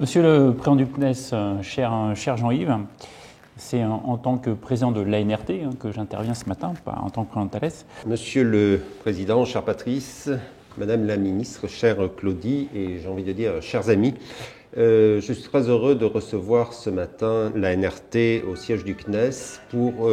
Monsieur le Président du CNES, cher Jean-Yves, c'est en tant que président de l'ANRT que j'interviens ce matin, pas en tant que président de Thales. Monsieur le Président, cher Patrice, Madame la Ministre, chère Claudie et j'ai envie de dire chers amis, je suis très heureux de recevoir ce matin l'ANRT au siège du CNES pour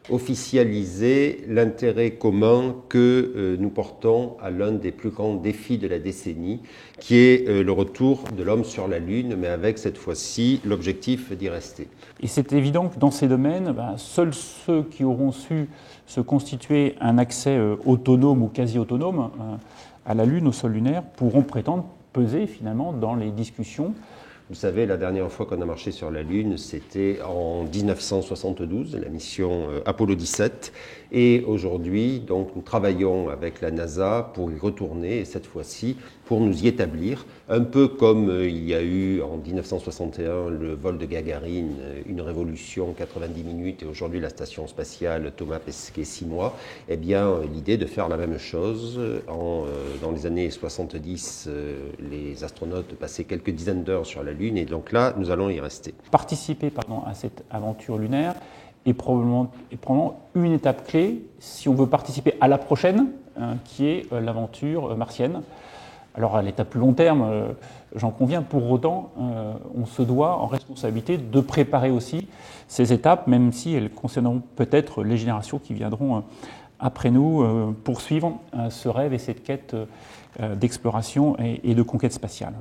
officialiser l'intérêt commun que nous portons à l'un des plus grands défis de la décennie, qui est le retour de l'homme sur la Lune, mais avec cette fois-ci l'objectif d'y rester. Et c'est évident que dans ces domaines, seuls ceux qui auront su se constituer un accès autonome ou quasi autonome à la Lune, au sol lunaire, pourront prétendre peser finalement dans les discussions. Vous savez, la dernière fois qu'on a marché sur la Lune, c'était en 1972, la mission Apollo 17. Et aujourd'hui, donc, nous travaillons avec la NASA pour y retourner, et cette fois-ci, pour nous y établir, un peu comme il y a eu en 1961 le vol de Gagarine, une révolution 90 minutes, et aujourd'hui la station spatiale Thomas Pesquet 6 mois. Eh bien, l'idée de faire la même chose. Dans les années 70, les astronautes passaient quelques dizaines d'heures sur la Lune, et donc là, nous allons y rester. Participer à cette aventure lunaire est probablement une étape clé si on veut participer à la prochaine, qui est l'aventure martienne. Alors à l'étape plus long terme, j'en conviens, pour autant, on se doit en responsabilité de préparer aussi ces étapes, même si elles concerneront peut-être les générations qui viendront après nous, poursuivre ce rêve et cette quête d'exploration et de conquête spatiale.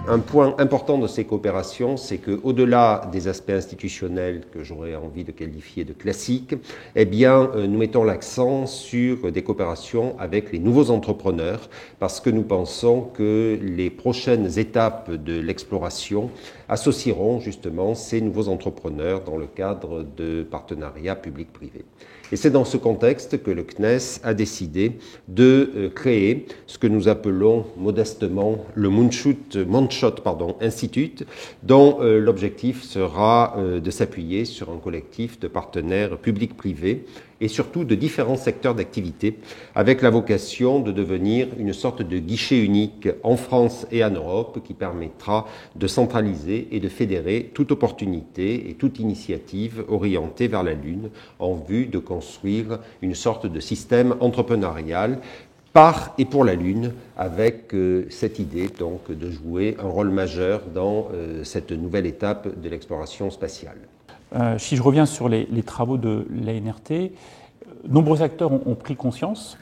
Un point important de ces coopérations, c'est qu'au-delà des aspects institutionnels que j'aurais envie de qualifier de classiques, eh bien, nous mettons l'accent sur des coopérations avec les nouveaux entrepreneurs, parce que nous pensons que les prochaines étapes de l'exploration associeront justement ces nouveaux entrepreneurs dans le cadre de partenariats public-privé. Et c'est dans ce contexte que le CNES a décidé de créer ce que nous appelons modestement le Moonshot Institute, dont l'objectif sera de s'appuyer sur un collectif de partenaires publics-privés et surtout de différents secteurs d'activité, avec la vocation de devenir une sorte de guichet unique en France et en Europe qui permettra de centraliser et de fédérer toute opportunité et toute initiative orientée vers la Lune en vue de construire une sorte de système entrepreneurial par et pour la Lune, avec cette idée donc de jouer un rôle majeur dans cette nouvelle étape de l'exploration spatiale. Si je reviens sur les travaux de l'ANRT, nombreux acteurs ont pris conscience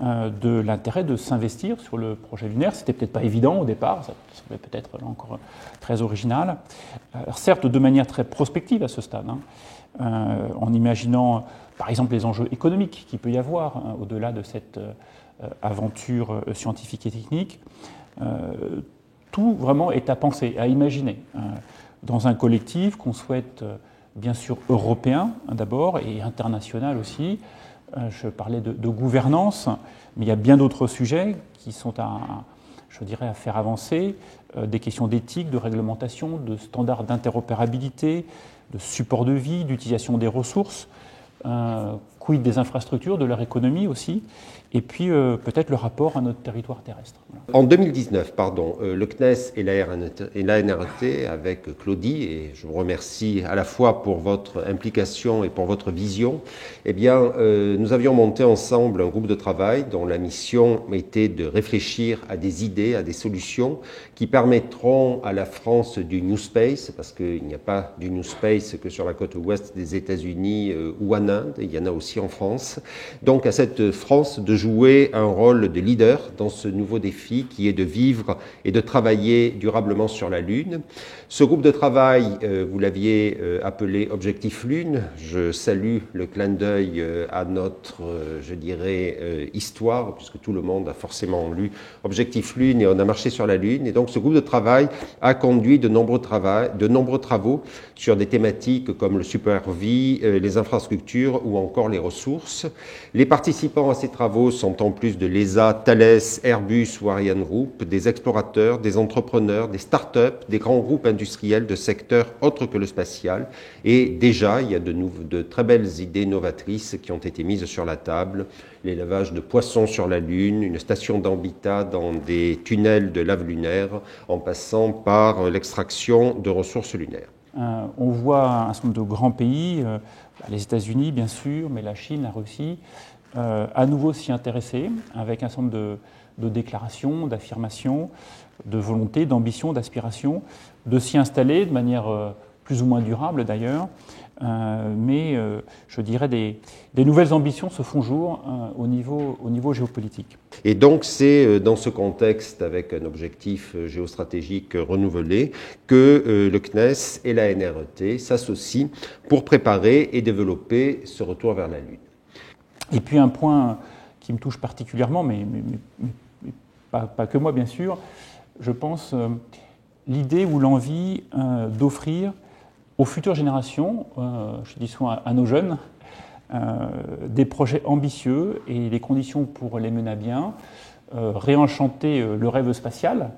de l'intérêt de s'investir sur le projet lunaire. C'était peut-être pas évident au départ, ça semblait peut-être encore très original. Alors certes, de manière très prospective à ce stade, en imaginant par exemple les enjeux économiques qu'il peut y avoir au-delà de cette aventure scientifique et technique. Tout vraiment est à penser, à imaginer, dans un collectif qu'on souhaite bien sûr européen d'abord et international aussi. Je parlais de gouvernance, mais il y a bien d'autres sujets qui sont à faire avancer, des questions d'éthique, de réglementation, de standards d'interopérabilité, de support de vie, d'utilisation des ressources, quid des infrastructures, de leur économie aussi, et puis peut-être le rapport à notre territoire terrestre. Voilà. En 2019, le CNES et l'ANRT avec Claudie, et je vous remercie à la fois pour votre implication et pour votre vision, eh bien, nous avions monté ensemble un groupe de travail dont la mission était de réfléchir à des idées, à des solutions qui permettront à la France du New Space, parce qu'il n'y a pas du New Space que sur la côte ouest des États-Unis ou en Inde, il y en a aussi en France, donc à cette France de jouer un rôle de leader dans ce nouveau défi qui est de vivre et de travailler durablement sur la Lune. Ce groupe de travail, vous l'aviez appelé Objectif Lune. Je salue le clin d'œil à notre, histoire, puisque tout le monde a forcément lu Objectif Lune et on a marché sur la Lune. Et donc ce groupe de travail a conduit de nombreux travaux sur des thématiques comme le super-vie, les infrastructures ou encore les ressources. Les participants à ces travaux sont en plus de l'ESA, Thales, Airbus ou ArianeGroup, des explorateurs, des entrepreneurs, des start-up, des grands groupes industriels de secteurs autres que le spatial. Et déjà, il y a de très belles idées novatrices qui ont été mises sur la table. L'élevage de poissons sur la Lune, une station d'habitat dans des tunnels de lave lunaire, en passant par l'extraction de ressources lunaires. On voit un certain nombre de grands pays, les États-Unis bien sûr, mais la Chine, la Russie, à nouveau s'y intéresser avec un certain nombre de déclarations, d'affirmations, de volonté, d'ambition, d'aspiration, de s'y installer de manière plus ou moins durable d'ailleurs. Mais je dirais des nouvelles ambitions se font jour au niveau géopolitique. Et donc c'est dans ce contexte, avec un objectif géostratégique renouvelé, que le CNES et la NRET s'associent pour préparer et développer ce retour vers la Lune. Et puis un point qui me touche particulièrement, mais pas que moi bien sûr, je pense l'idée ou l'envie d'offrir aux futures générations, je dis souvent à nos jeunes, des projets ambitieux et les conditions pour les mener à bien, réenchanter le rêve spatial.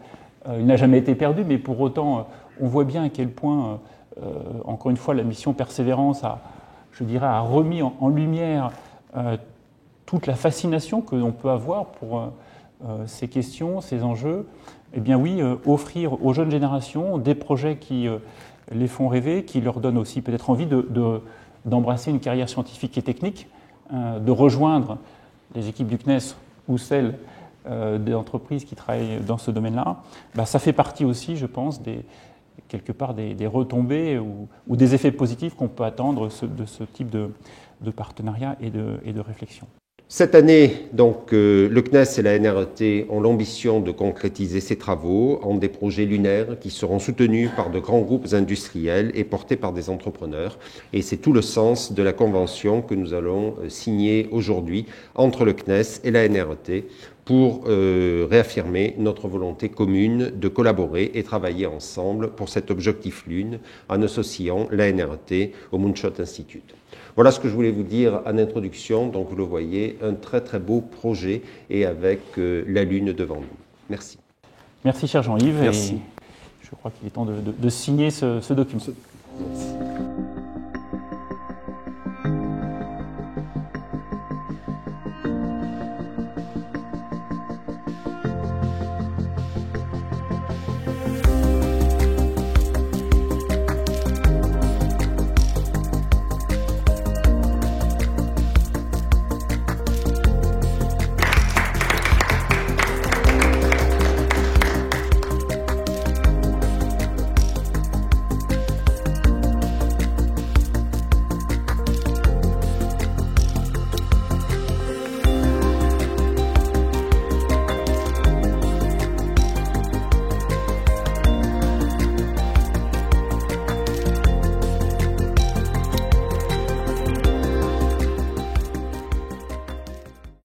Il n'a jamais été perdu, mais pour autant, on voit bien à quel point, encore une fois, la mission Persévérance a remis en lumière toute la fascination que l'on peut avoir pour ces questions, ces enjeux. Eh bien oui, offrir aux jeunes générations des projets qui les font rêver, qui leur donnent aussi peut-être envie d'embrasser une carrière scientifique et technique, de rejoindre les équipes du CNES ou celles des entreprises qui travaillent dans ce domaine-là, ça fait partie aussi, je pense, quelque part des retombées ou des effets positifs qu'on peut attendre de ce type de partenariat et de réflexion. Cette année, donc, le CNES et la NRET ont l'ambition de concrétiser ces travaux en des projets lunaires qui seront soutenus par de grands groupes industriels et portés par des entrepreneurs. Et c'est tout le sens de la convention que nous allons signer aujourd'hui entre le CNES et la NRET pour réaffirmer notre volonté commune de collaborer et travailler ensemble pour cet objectif Lune en associant la NRET au Moonshot Institute. Voilà ce que je voulais vous dire en introduction. Donc vous le voyez, un très très beau projet et avec la Lune devant nous. Merci. Merci cher Jean-Yves. Merci. Et je crois qu'il est temps de signer ce document. Merci.